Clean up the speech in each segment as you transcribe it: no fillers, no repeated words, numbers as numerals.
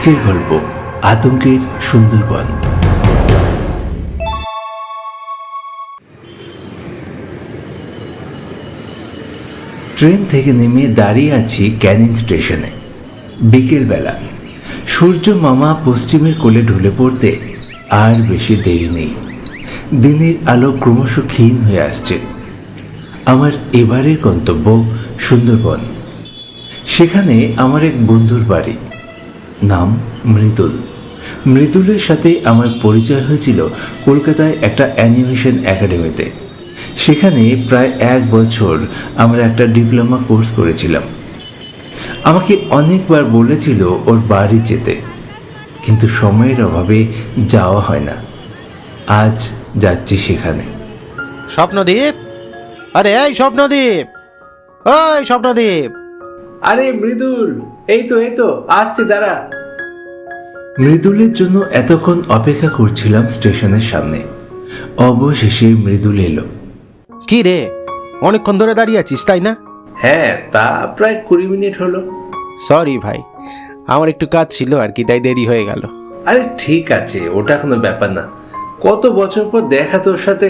আজকের গল্প আতঙ্কের সুন্দরবন। ট্রেন থেকে নেমে দাঁড়িয়ে আছি ক্যানিং স্টেশনে। বিকেলবেলা সূর্য মামা পশ্চিমের কোলে ঢলে পড়তে আর বেশি দেরি নেই। দিনের আলো ক্রমশ ক্ষীণ হয়ে আসছে। আমার এবারের গন্তব্য সুন্দরবন। সেখানে আমার এক বন্ধুর বাড়ি, নাম মৃদুল। মৃদুলের সাথে আমার পরিচয় হয়েছিল কলকাতায় একটা অ্যানিমেশন একাডেমিতে। সেখানে প্রায় 1 বছর আমরা একটা ডিপ্লোমা কোর্স করেছিলাম। আমাকে অনেকবার বলেছিল ওর বাড়ি যেতে, কিন্তু সময়ের অভাবে যাওয়া হয় না। আজ যাচ্ছি সেখানে। স্বপ্নদীপ, আরে এই স্বপ্নদীপ, ওই স্বপ্নদীপ। আরে মৃদুল, এই তো আসছে, দাঁড়া। মৃদুলের জন্য এতক্ষণ অপেক্ষা করছিলাম স্টেশনের সামনে। অবশেষে মৃদুল এলো। কি রে, অনেকক্ষণ ধরে দাঁড়িয়ে আছিস তাই না? হ্যাঁ, তা প্রায় 20 মিনিট হলো। সরি ভাই, আমার একটু কাজ ছিল আর কি, তাই দেরি হয়ে গেল। আরে ঠিক আছে, ওটা কোনো ব্যাপার না। কত বছর পর দেখা তোর সাথে।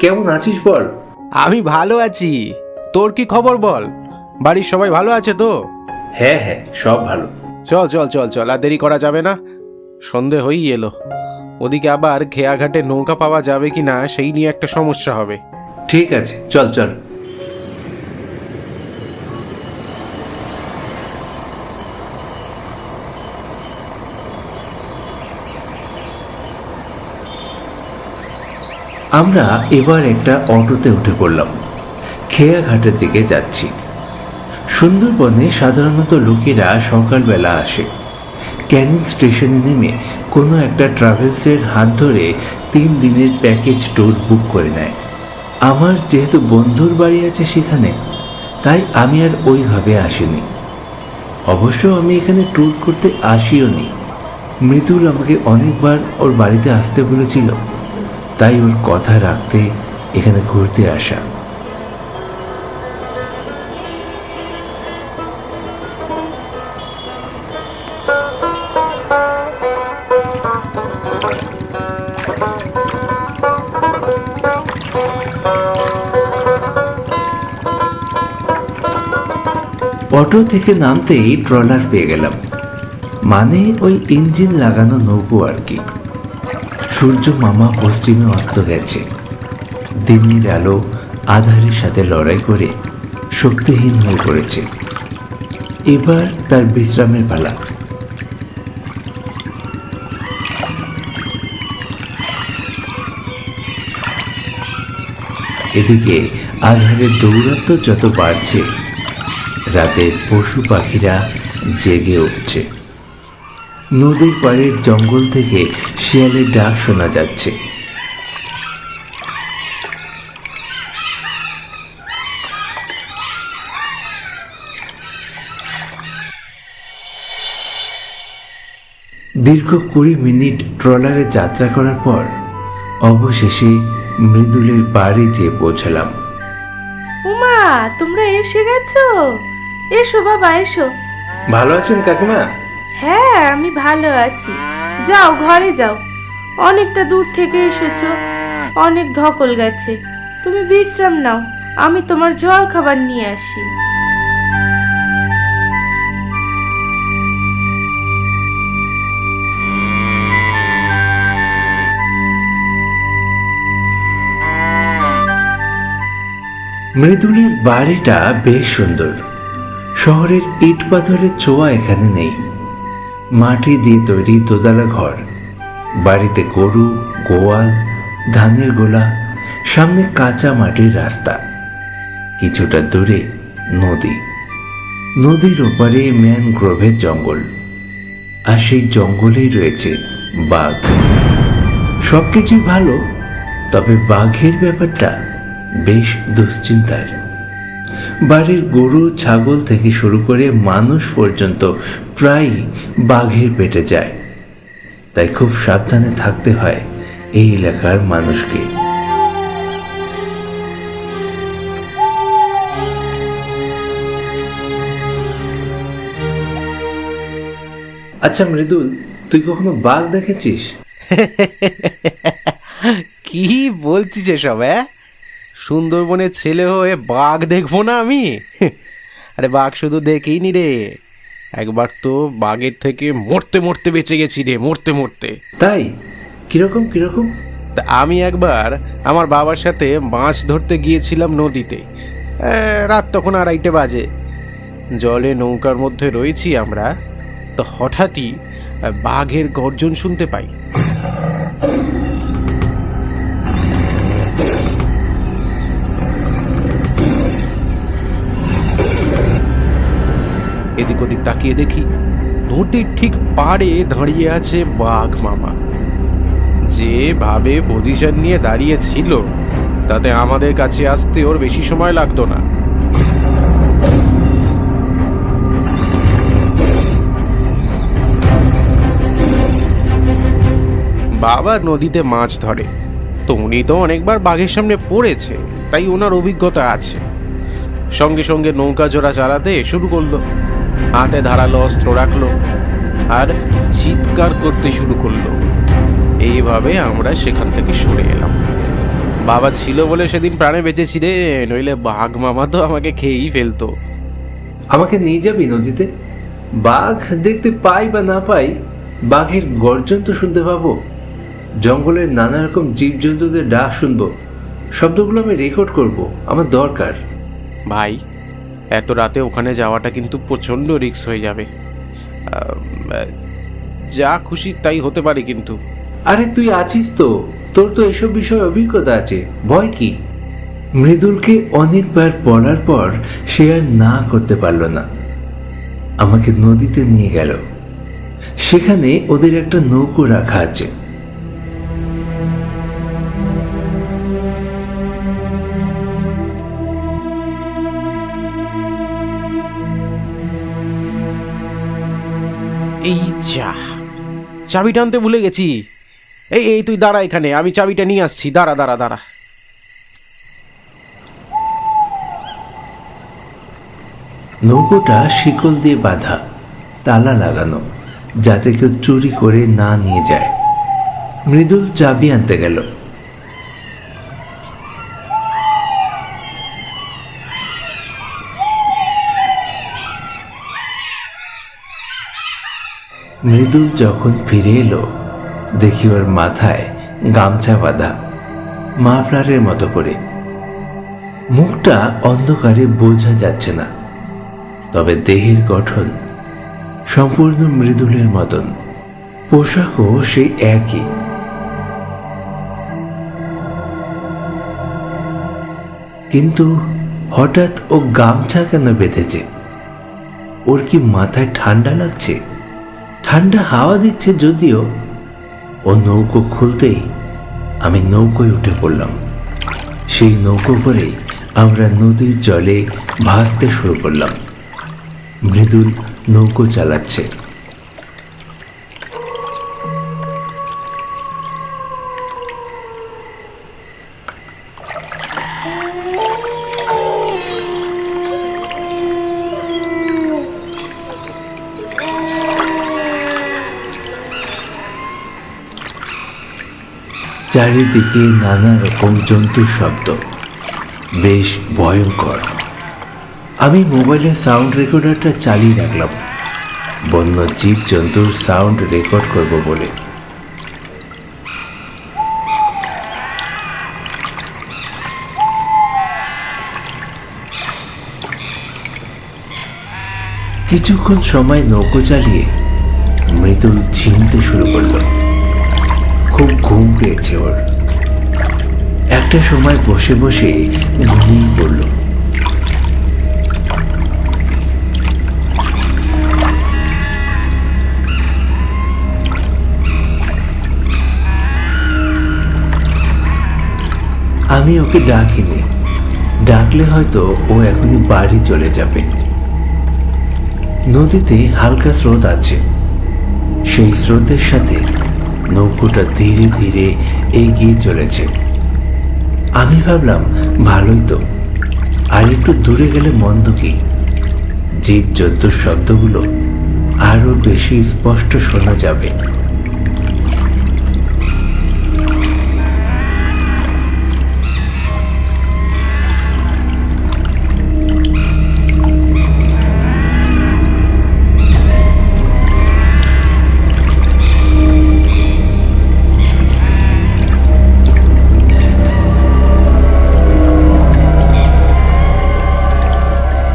কেমন আছিস বল? আমি ভালো আছি, তোর কি খবর বল? বাড়ির সবাই ভালো আছে তো? হ্যাঁ, সব ভালো। চল চল চল চল, আর দেরি করা যাবে না, সন্ধে হয়েই এলো। ওদিকে আবার খেয়াঘাটে নৌকা পাওয়া যাবে কি না সেই নিয়ে একটা সমস্যা হবে। ঠিক আছে, চল। আমরা এবার একটা অটোতে উঠে পড়লাম। খেয়াঘাটের দিকে যাচ্ছি। সুন্দরবনে সাধারণত লোকেরা সকালবেলা আসে। ক্যানিং স্টেশনে নেমে কোনো একটা ট্রাভেলসের হাত ধরে 3 দিনের প্যাকেজ ট্যুর বুক করে নেয়। আমার যেহেতু বন্ধুর বাড়ি আছে সেখানে, তাই আমি আর ওইভাবে আসিনি। অবশ্য আমি এখানে ট্যুর করতে আসিও নি। মৃদুল আমাকে অনেকবার ওর বাড়িতে আসতে বলেছিল, তাই ওর কথা রাখতে এখানে ঘুরতে আসা। অটো থেকে নামতেই ট্রলার পেয়ে গেলাম, মানে ওই ইঞ্জিন লাগানো নৌকো আর কি। সূর্য মামা পশ্চিমে অস্ত গেছে। দিনের আলো আধারের সাথে লড়াই করে শক্তিহীন হয়ে পড়েছে। এবার তার বিশ্রামের পালা। এদিকে আধারের দৌরাত্ম্য যত বাড়ছে, রাতের পশু পাখিরা জেগে উঠছে। নদীর পাড়ের জঙ্গল থেকে শিয়ালের ডাক শোনা যাচ্ছে। দীর্ঘ 20 মিনিট ট্রলারে যাত্রা করার পর অবশেষে মৃদুলের বাড়ি যেয়ে পৌঁছলাম। উমা, তোমরা এসে গেছো? এসো বাবা, এসো। ভালো আছেন কাকিমা? হ্যাঁ, আমি ভালো আছি। যাও, ঘরে যাও। অনেকটা দূর থেকে এসেছো, অনেক ধকল গেছে। তুমি বিশ্রাম নাও, আমি তোমার জল খাবার নিয়ে আসি। মৃদুলের বাড়িটা বেশ সুন্দর। শহরের ইট পাথরের ছোঁয়া এখানে নেই। মাটি দিয়ে তৈরি দোতলা ঘর। বাড়িতে গরু, গোয়াল, ধানের গোলা, সামনে কাঁচা মাটির রাস্তা। কিছুটা দূরে নদী। নদীর ওপারে ম্যানগ্রোভের জঙ্গল। আর সেই জঙ্গলেই রয়েছে বাঘ। সবকিছুই ভালো, তবে বাঘের ব্যাপারটা বেশ দুশ্চিন্তার। বাড়ির গরু, ছাগল থেকে শুরু করে মানুষ পর্যন্ত প্রায় বাঘের পেটে যায়। তাই খুব সাবধানে থাকতে হয় এই এলাকার মানুষকে। আচ্ছা মৃদুল, তুই কখনো বাঘ দেখেছিস? কি বলছিস এসব? সুন্দরবনের ছেলে হয়ে বাঘ দেখবো না আমি? আরে বাঘ শুধু দেখিনি রে, একবার তো বাঘের থেকে মরতে মরতে বেঁচে গেছি রে, মরতে মরতে। তাই? কিরকম কিরকম? তা আমি একবার আমার বাবার সাথে মাছ ধরতে গিয়েছিলাম নদীতে। রাত তখন 2:30 বাজে। জলে নৌকার মধ্যে রয়েছি আমরা, তো হঠাৎই বাঘের গর্জন শুনতে পাই। এদিক ওদিক তাকিয়ে দেখি নদীর ঠিক পাড়ে দাঁড়িয়ে আছে বাঘ মামা। যেভাবে পজিশন নিয়ে দাঁড়িয়ে ছিল তাতে আমাদের কাছে আসতে ওর বেশি সময় লাগতো না। বাবা নদীতে মাছ ধরে, তো উনি তো অনেকবার বাঘের সামনে পড়েছে, তাই ওনার অভিজ্ঞতা আছে। সঙ্গে সঙ্গে নৌকা জোড়া চালাতে শুরু করলো, হাতে ধারালো অস্ত্র রাখলো আর চিৎকার করতে শুরু করলো। এইভাবে আমরা সেখান থেকে সরে এলাম। বাবা ছিল বলে সেদিন প্রাণে বেঁচেছি রে, নইলে বাঘ মামা তো আমাকে খেয়েই ফেলতো। আমাকে নিয়ে যাবি নদীতে? বাঘ দেখতে পাই বা না পাই, বাঘের গর্জন তো শুনতে পাবো, জঙ্গলের নানা রকম জীবজন্তুদের ডাক শুনবো, শব্দগুলো আমি রেকর্ড করব, আমার দরকার। ভাই, এত রাতে ওখানে যাওয়াটা কিন্তু প্রচণ্ড রিস্ক হয়ে যাবে। যা খুশি তাই হতে পারে কিন্তু। আরে তুই আছিস তো, তোর তো এসব বিষয়ে অভিজ্ঞতা আছে, ভয় কি? মৃদুলকে অনেকবার পড়ার পর সে আর না করতে পারল না, আমাকে নদীতে নিয়ে গেল। সেখানে ওদের একটা নৌকো রাখা আছে। এই যা, চাবিটা আনতে ভুলে গেছি। এই এই তুই দাঁড়া এখানে, আমি চাবিটা নিয়ে আসছি, দাঁড়া দাঁড়া দাঁড়া। নৌকোটা শিকল দিয়ে বাঁধা, তালা লাগানো, যাতে কেউ চুরি করে না নিয়ে যায়। মৃদুল চাবি আনতে গেল। মৃদুল যখন ফিরে এলো, দেখি ওর মাথায় গামছা বাঁধা, মাফলারের মতো করে। মুখটা অন্ধকারে বোঝা যাচ্ছে না, তবে দেহের গঠন সম্পূর্ণ মৃদুলের মতন, পোশাকও সেই একই। কিন্তু হঠাৎ ও গামছা কেন বেঁধেছে? ওর কি মাথায় ঠান্ডা লাগছে? ঠান্ডা হাওয়া দিচ্ছে যদিও। ও নৌকো খুলতেই আমি নৌকোয় উঠে পড়লাম। সেই নৌকো করেই আমরা নদীর জলে ভাসতে শুরু করলাম। মৃদুল নৌকো চালাচ্ছে। চারিদিকে নানা রকম জন্তুর শব্দ, বেশ ভয়ঙ্কর। আমি মোবাইলের সাউন্ড রেকর্ডারটা চালিয়ে রাখলাম, বন্য জীবজন্তুর সাউন্ড রেকর্ড করব বলে। কিছুক্ষণ সময় নৌকো চালিয়ে মৃদুল ঝিমতে শুরু করলো। খুব ঘুম পেয়েছে ওর। একটা সময় বসে বসে ঘুমিয়ে পড়ল। আমি ওকে ডাকিনি, ডাকলে হয়তো ও এখনই বাড়ি চলে যাবে। নদীতে হালকা স্রোত আছে, সেই স্রোতের সাথে নৌকোটা ধীরে ধীরে এগিয়ে চলেছে। আমি ভাবলাম ভালোই তো, আর একটু দূরে গেলে মন্দ কি? জীবজন্তুর শব্দগুলো আরো বেশি স্পষ্ট শোনা যাবে।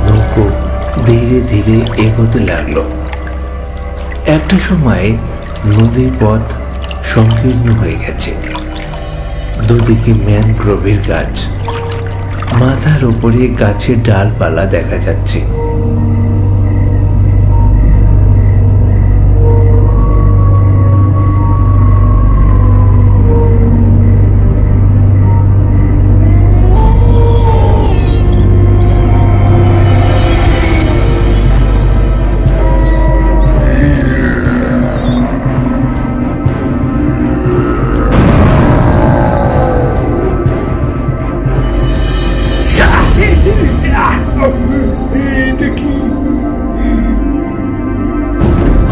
নৌকো ধীরে ধীরে এগোতে লাগলো। একটা সময় নদীর পথ সংকীর্ণ হয়ে গেছে। দুদিকে ম্যানগ্রোভের গাছ, মাথার ওপরে গাছের ডালপালা দেখা যাচ্ছে।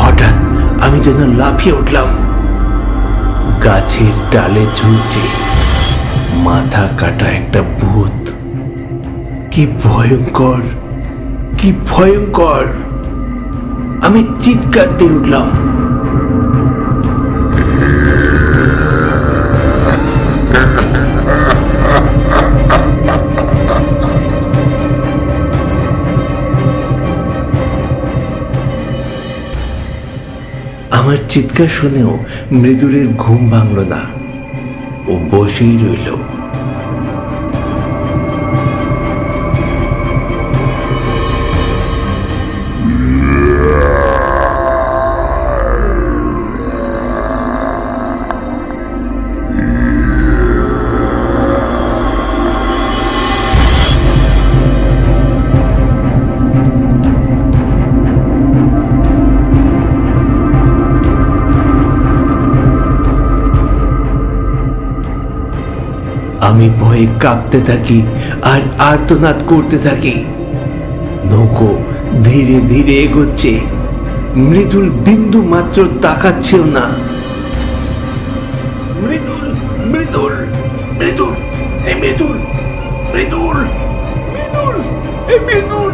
হঠাৎ আমি যেন লাফিয়ে উঠলাম। গাছের ডালে ঝুলছে মাথা কাটা একটা ভূত। কি ভয়ঙ্কর, কি ভয়ঙ্কর! আমি চিৎকার দিয়ে উঠলাম। আমার চিৎকার শুনেও মৃদুলের ঘুম ভাঙল না। ও বসেই রইল। আমি ভয়ে কাঁপতে থাকি আর আর্তনাদ করতে থাকি। নৌকো ধীরে ধীরে এগোচ্ছে। মৃদুল বিন্দু মাত্র তাকাচ্ছেও না। মৃদুল, মৃদুল, মৃদুল, এই মৃদুল, মৃদুল, মৃদুল, এই মৃদুল।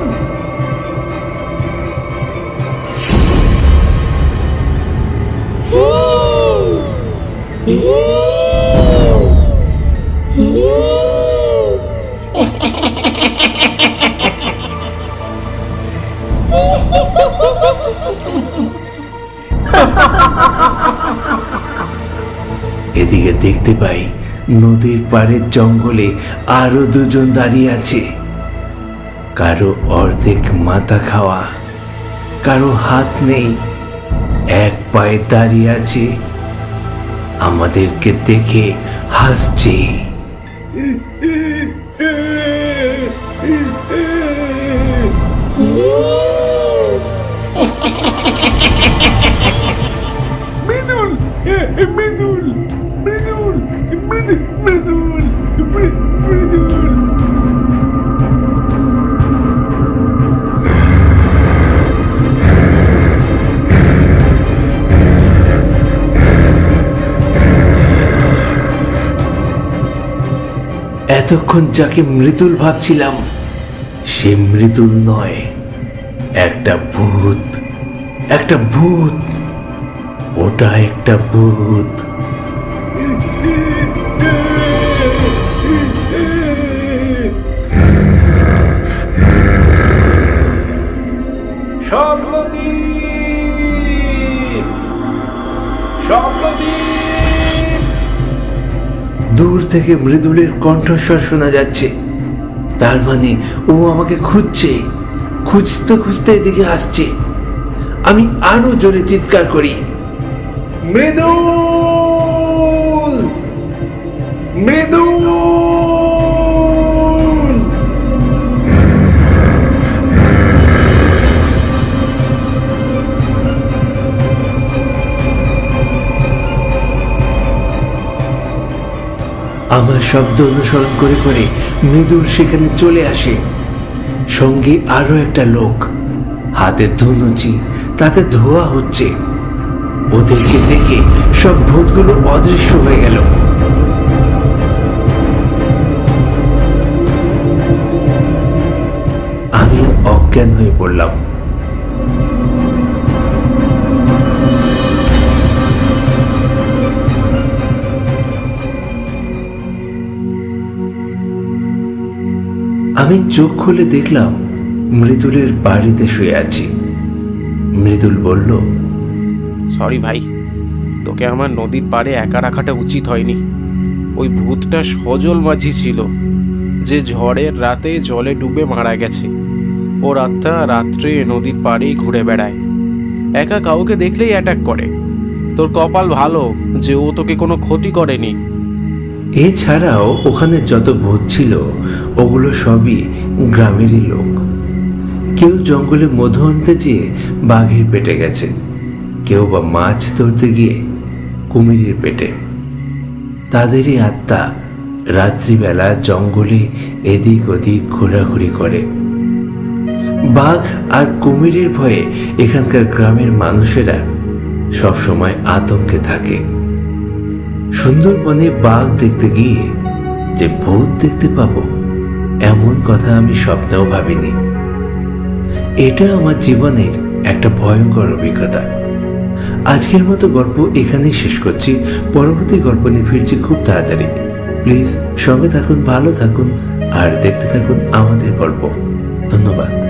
এদিকে দেখতে পাই নদীর পাড়ের জঙ্গলে আরো দুজন দাঁড়িয়ে আছে। কারো অর্ধেক মাথা খাওয়া, কারো হাত নেই, এক পায়ে দাঁড়িয়ে আছে। আমাদেরকে দেখে হাসছে। মৃদুল, মৃদুল, মৃদুল, মৃদুল, মৃদুল, মৃদুল। এতক্ষণ যাকে মৃদুল ভাবছিলাম সে মৃদুল নয়, একটা ভূত, একটা ভূত। ওটা একটা ভূত। দূর থেকে মৃদুলের কণ্ঠস্বর শোনা যাচ্ছে। তার মানে ও আমাকে খুঁজছে। খুঁজতে খুঁজতে এদিকে আসছে। আমি আরো জোরে চিৎকার করি, মৃদুল, মৃদুল। আমার শব্দ অনুসরণ করে করে মৃদুল সেখানে চলে আসে। সঙ্গে আরো একটা লোক, হাতে ধনুচি, তাতে ধোয়া হচ্ছে। ওদেরকে দেখে সব ভূতগুলো অদৃশ্য হয়ে গেল। আমি অজ্ঞান হয়ে পড়লাম। আমি চোখ খুলে দেখলাম মৃদুলের বাড়িতে শুয়ে আছি। মৃদুল বলল, সরি ভাই, তোকে আমার নদীর পাড়ে একা রাখাটা উচিত হয়নি। ওই ভূতটা সজল মাঝি ছিল, যে ঝড়ের রাতে জলে ডুবে মারা গেছে। ওর আত্মা রাত্রে নদীর পাড়েই ঘুরে বেড়ায়, একা কাউকে দেখলেই অ্যাটাক করে। তোর কপাল ভালো যে ও তোকে কোনো ক্ষতি করেনি। এছাড়াও ওখানে যত ভূত ছিল ওগুলো সবই গ্রামেরই লোক। কেউ জঙ্গলে মধু আনতে যেয়ে বাঘের পেটে গেছে, কেউ বা মাছ ধরতে গিয়ে কুমিরের পেটে। তাদেরই আত্মা রাত্রিবেলা জঙ্গলে এদিক ওদিক ঘোরাঘুরি করে। বাঘ আর কুমিরের ভয়ে এখানকার গ্রামের মানুষেরা সবসময় আতঙ্কে থাকে। সুন্দরবনে বাঘ দেখতে গিয়ে যে ভূত দেখতে পাবো এমন কথা আমি স্বপ্নেও ভাবিনি। এটা আমার জীবনের একটা ভয়ঙ্কর অভিজ্ঞতা। আজকের মতো গল্প এখানেই শেষ করছি। পরবর্তী গল্প নিয়ে ফিরছি খুব তাড়াতাড়ি। প্লিজ সঙ্গে থাকুন, ভালো থাকুন আর দেখতে থাকুন আমাদের গল্প। ধন্যবাদ।